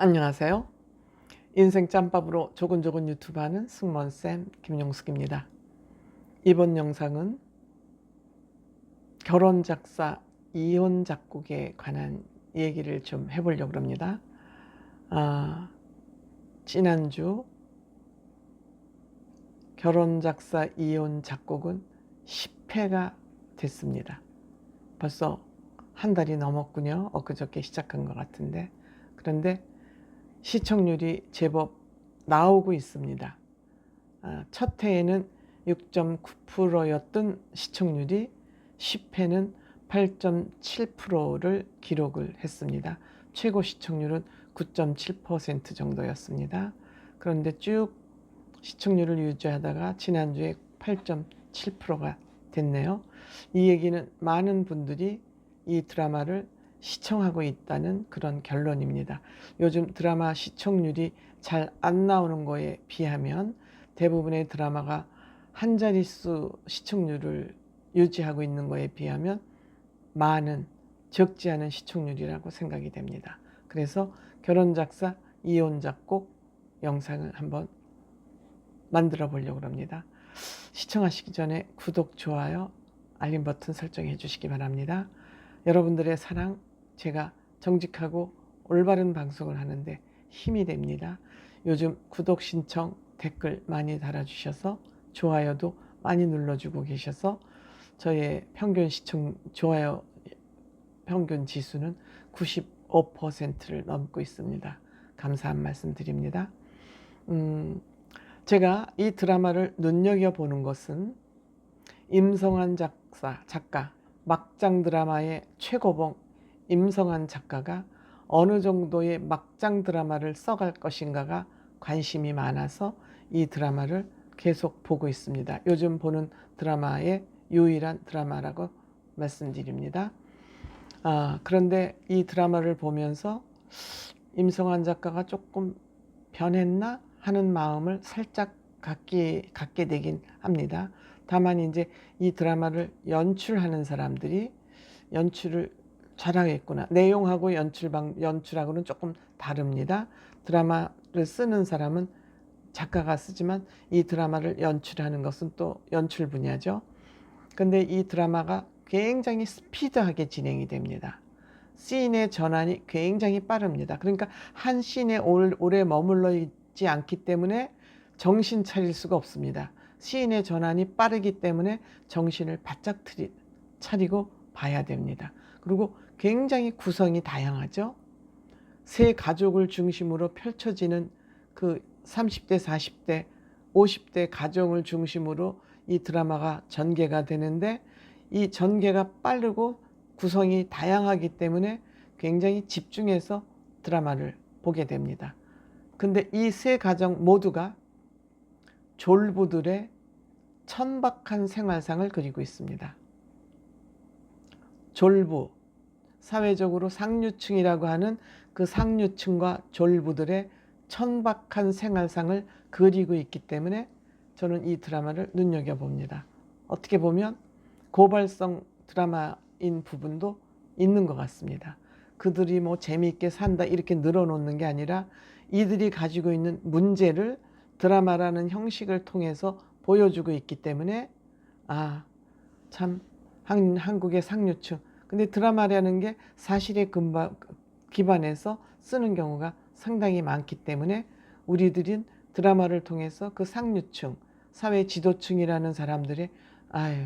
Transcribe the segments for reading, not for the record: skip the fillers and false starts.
안녕하세요. 인생 짬밥으로 조근조근 유튜브 하는 승무원쌤 김용숙입니다. 이번 영상은 결혼 작사, 이혼 작곡에 관한 얘기를 좀 해보려고 합니다. 지난주 결혼 작사, 이혼 작곡은 10회가 됐습니다. 벌써 한 달이 넘었군요. 엊그저께 시작한 것 같은데. 그런데 시청률이 제법 나오고 있습니다. 첫 회에는 6.9%였던 시청률이 10회는 8.7%를 기록을 했습니다. 최고 시청률은 9.7% 정도였습니다. 그런데 쭉 시청률을 유지하다가 지난주에 8.7%가 됐네요. 이 얘기는 많은 분들이 이 드라마를 시청하고 있다는 그런 결론입니다. 요즘 드라마 시청률이 잘 안 나오는 거에 비하면 대부분의 드라마가 한 자릿수 시청률을 유지하고 있는 거에 비하면 많은, 적지 않은 시청률이라고 생각이 됩니다. 그래서 결혼 작사, 이혼 작곡 영상을 한번 만들어 보려고 합니다. 시청하시기 전에 구독, 좋아요, 알림 버튼 설정해 주시기 바랍니다. 여러분들의 사랑, 제가 정직하고 올바른 방송을 하는데 힘이 됩니다. 요즘 구독 신청, 댓글 많이 달아주셔서 좋아요도 많이 눌러주고 계셔서 저의 평균 시청, 좋아요 평균 지수는 95%를 넘고 있습니다. 감사한 말씀 드립니다. 제가 이 드라마를 눈여겨보는 것은 임성환 작가, 막장 드라마의 최고봉 임성환 작가가 어느 정도의 막장 드라마를 써갈 것인가가 관심이 많아서 이 드라마를 계속 보고 있습니다. 요즘 보는 드라마의 유일한 드라마라고 말씀드립니다. 그런데 이 드라마를 보면서 임성환 작가가 조금 변했나 하는 마음을 살짝 갖게 되긴 합니다. 다만 이제 이 드라마를 연출하는 사람들이 연출을 잘하겠구나. 내용하고 연출하고는 조금 다릅니다. 드라마를 쓰는 사람은 작가가 쓰지만 이 드라마를 연출하는 것은 또 연출 분야죠. 근데 이 드라마가 굉장히 스피드하게 진행이 됩니다. 씬의 전환이 굉장히 빠릅니다. 그러니까 한 씬에 오래 머물러 있지 않기 때문에 정신 차릴 수가 없습니다. 씬의 전환이 빠르기 때문에 정신을 바짝 차리고 봐야 됩니다. 그리고 굉장히 구성이 다양하죠. 세 가족을 중심으로 펼쳐지는 그 30대, 40대, 50대 가정을 중심으로 이 드라마가 전개가 되는데 이 전개가 빠르고 구성이 다양하기 때문에 굉장히 집중해서 드라마를 보게 됩니다. 근데 이 세 가정 모두가 졸부들의 천박한 생활상을 그리고 있습니다. 졸부, 사회적으로 상류층이라고 하는 그 상류층과 졸부들의 천박한 생활상을 그리고 있기 때문에 저는 이 드라마를 눈여겨봅니다. 어떻게 보면 고발성 드라마인 부분도 있는 것 같습니다. 그들이 뭐 재미있게 산다 이렇게 늘어놓는 게 아니라 이들이 가지고 있는 문제를 드라마라는 형식을 통해서 보여주고 있기 때문에 참 한국의 상류층, 근데 드라마라는 게 사실에 기반해서 쓰는 경우가 상당히 많기 때문에 우리들은 드라마를 통해서 그 상류층, 사회 지도층이라는 사람들의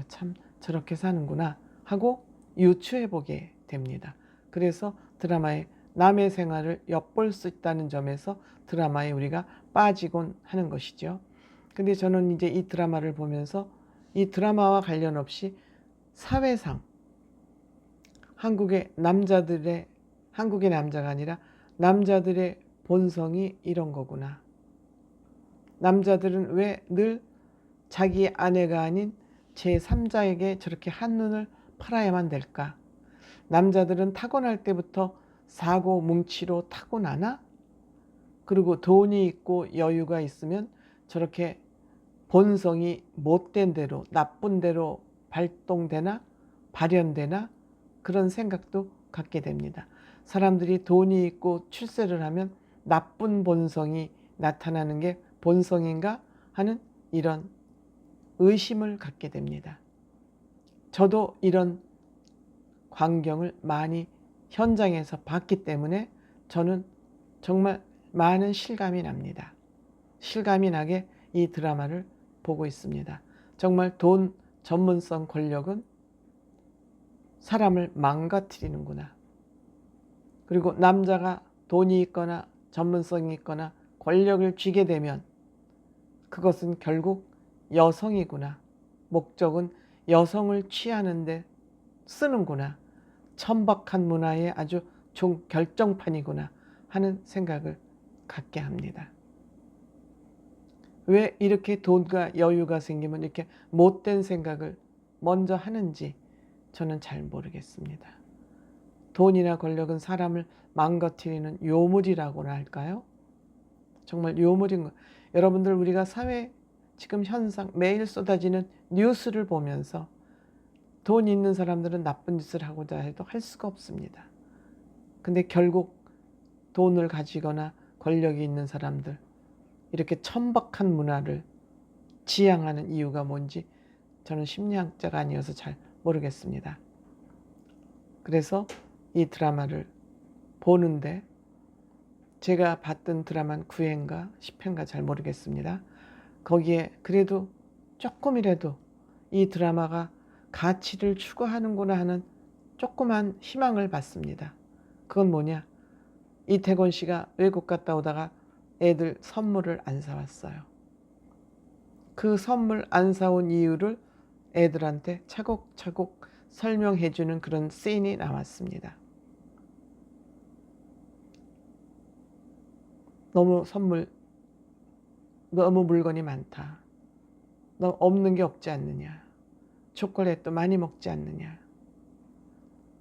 참 저렇게 사는구나 하고 유추해 보게 됩니다. 그래서 드라마에 남의 생활을 엿볼 수 있다는 점에서 드라마에 우리가 빠지곤 하는 것이죠. 근데 저는 이제 이 드라마를 보면서 이 드라마와 관련 없이 사회상 한국의 남자가 아니라 남자들의 본성이 이런 거구나. 남자들은 왜 늘 자기 아내가 아닌 제3자에게 저렇게 한눈을 팔아야만 될까? 남자들은 타고날 때부터 사고 뭉치로 타고나나? 그리고 돈이 있고 여유가 있으면 저렇게 본성이 못된 대로, 나쁜 대로 발동되나? 발현되나? 그런 생각도 갖게 됩니다. 사람들이 돈이 있고 출세를 하면 나쁜 본성이 나타나는 게 본성인가 하는 이런 의심을 갖게 됩니다. 저도 이런 광경을 많이 현장에서 봤기 때문에 저는 정말 많은 실감이 납니다. 실감이 나게 이 드라마를 보고 있습니다. 정말 돈 전문성 권력은 사람을 망가뜨리는구나. 그리고 남자가 돈이 있거나 전문성이 있거나 권력을 쥐게 되면 그것은 결국 여성이구나. 목적은 여성을 취하는데 쓰는구나. 천박한 문화의 아주 결정판이구나 하는 생각을 갖게 합니다. 왜 이렇게 돈과 여유가 생기면 이렇게 못된 생각을 먼저 하는지 저는 잘 모르겠습니다. 돈이나 권력은 사람을 망가뜨리는 요물이라고나 할까요? 정말 요물인 거. 여러분들 우리가 사회 지금 현상 매일 쏟아지는 뉴스를 보면서 돈 있는 사람들은 나쁜 짓을 하고자 해도 할 수가 없습니다. 근데 결국 돈을 가지거나 권력이 있는 사람들 이렇게 천박한 문화를 지향하는 이유가 뭔지 저는 심리학자가 아니어서 잘 모르겠습니다. 그래서 이 드라마를 보는데 제가 봤던 드라마는 9회인가 10회인가 잘 모르겠습니다. 거기에 그래도 조금이라도 이 드라마가 가치를 추구하는구나 하는 조그만 희망을 받습니다. 그건 뭐냐? 이태권 씨가 외국 갔다 오다가 애들 선물을 안 사왔어요. 그 선물 안 사온 이유를 애들한테 차곡차곡 설명해주는 그런 씬이 나왔습니다. 너무 물건이 많다. 너 없는 게 없지 않느냐. 초콜릿도 많이 먹지 않느냐.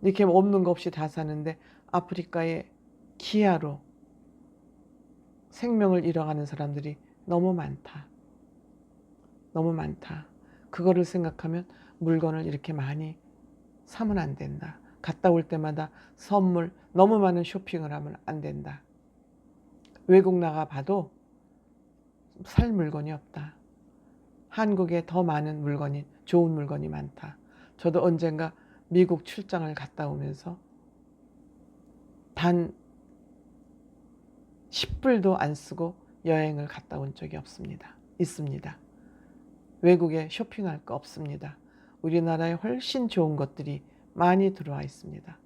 이렇게 없는 거 없이 다 사는데 아프리카의 기아로 생명을 잃어가는 사람들이 너무 많다. 너무 많다. 그거를 생각하면 물건을 이렇게 많이 사면 안 된다. 갔다 올 때마다 선물 너무 많은 쇼핑을 하면 안 된다. 외국 나가 봐도 살 물건이 없다. 한국에 더 많은 물건이 좋은 물건이 많다. 저도 언젠가 미국 출장을 갔다 오면서 단 10불도 안 쓰고 여행을 갔다 온 적이 있습니다. 외국에 쇼핑할 거 없습니다. 우리나라에 훨씬 좋은 것들이 많이 들어와 있습니다.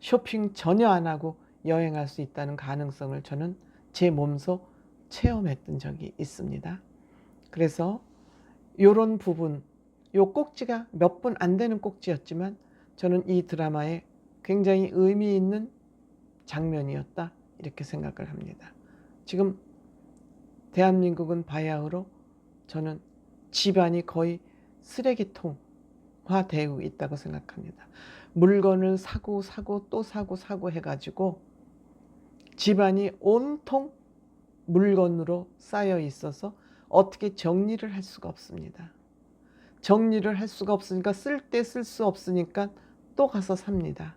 쇼핑 전혀 안 하고 여행할 수 있다는 가능성을 저는 제 몸소 체험했던 적이 있습니다. 그래서 이런 부분, 요 꼭지가 몇 분 안 되는 꼭지였지만 저는 이 드라마에 굉장히 의미 있는 장면이었다 이렇게 생각을 합니다. 지금 대한민국은 바야흐로 저는 집안이 거의 쓰레기통화 되고 있다고 생각합니다. 물건을 사고 또 사고 해가지고 집안이 온통 물건으로 쌓여 있어서 어떻게 정리를 할 수가 없습니다. 정리를 할 수가 없으니까 쓸 때 쓸 수 없으니까 또 가서 삽니다.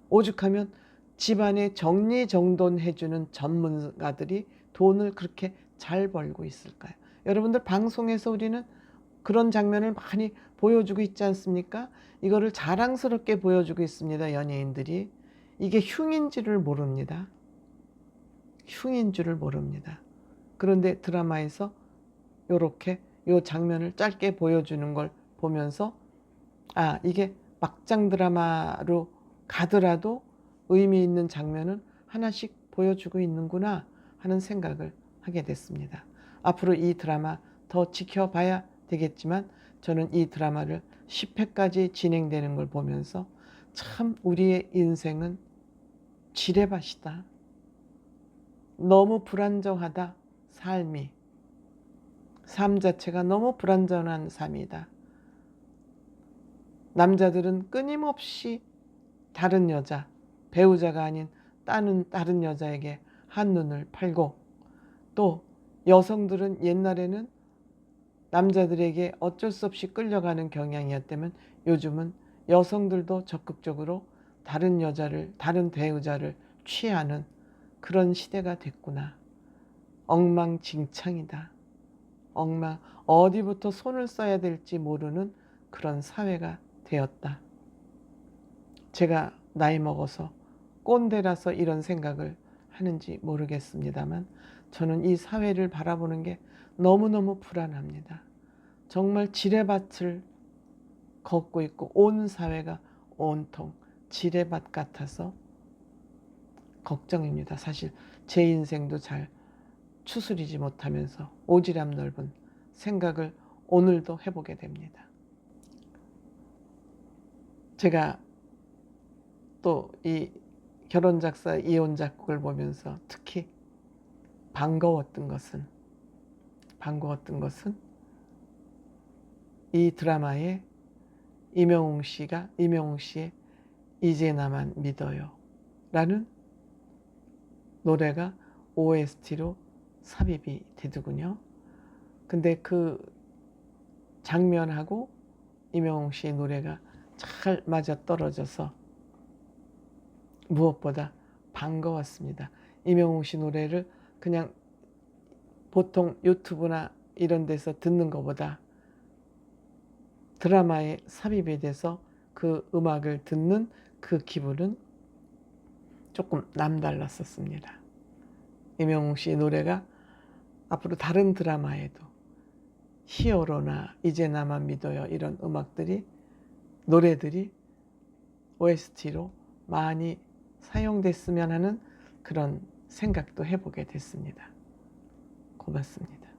오죽하면 집안에 정리정돈해주는 전문가들이 돈을 그렇게 잘 벌고 있을까요? 여러분들 방송에서 우리는 그런 장면을 많이 보여주고 있지 않습니까? 이거를 자랑스럽게 보여주고 있습니다. 연예인들이. 이게 흉인 줄을 모릅니다. 흉인 줄을 모릅니다. 그런데 드라마에서 이렇게 이 장면을 짧게 보여주는 걸 보면서 이게 막장 드라마로 가더라도 의미 있는 장면은 하나씩 보여주고 있는구나 하는 생각을 하게 됐습니다. 앞으로 이 드라마 더 지켜봐야 되겠지만 저는 이 드라마를 10회까지 진행되는 걸 보면서 참 우리의 인생은 지뢰밭이다. 너무 불안정하다. 삶 자체가 너무 불안정한 삶이다. 남자들은 끊임없이 다른 여자, 배우자가 아닌 다른 여자에게 한눈을 팔고, 또 여성들은 옛날에는 남자들에게 어쩔 수 없이 끌려가는 경향이었다면 요즘은 여성들도 적극적으로 다른 배우자를 취하는 그런 시대가 됐구나. 엉망진창이다. 어디부터 손을 써야 될지 모르는 그런 사회가 되었다. 제가 나이 먹어서 꼰대라서 이런 생각을 하는지 모르겠습니다만 저는 이 사회를 바라보는 게 너무너무 불안합니다. 정말 지뢰밭을 걷고 있고 온 사회가 온통 지뢰밭 같아서 걱정입니다. 사실 제 인생도 잘 추스리지 못하면서 오지랖 넓은 생각을 오늘도 해보게 됩니다. 제가 또 이 결혼작사 이혼작곡을 보면서 특히 반가웠던 것은 이 드라마에 임영웅 씨의 이제 나만 믿어요 라는 노래가 OST로 삽입이 되더군요. 근데 그 장면하고 임영웅 씨의 노래가 잘 맞아떨어져서 무엇보다 반가웠습니다. 임영웅 씨 노래를 그냥 보통 유튜브나 이런 데서 듣는 것보다 드라마에 삽입이 돼서 그 음악을 듣는 그 기분은 조금 남달랐었습니다. 임영웅 씨 노래가 앞으로 다른 드라마에도 히어로나 이제 나만 믿어요 이런 노래들이 OST로 많이 사용됐으면 하는 그런 생각도 해보게 됐습니다. 고맙습니다.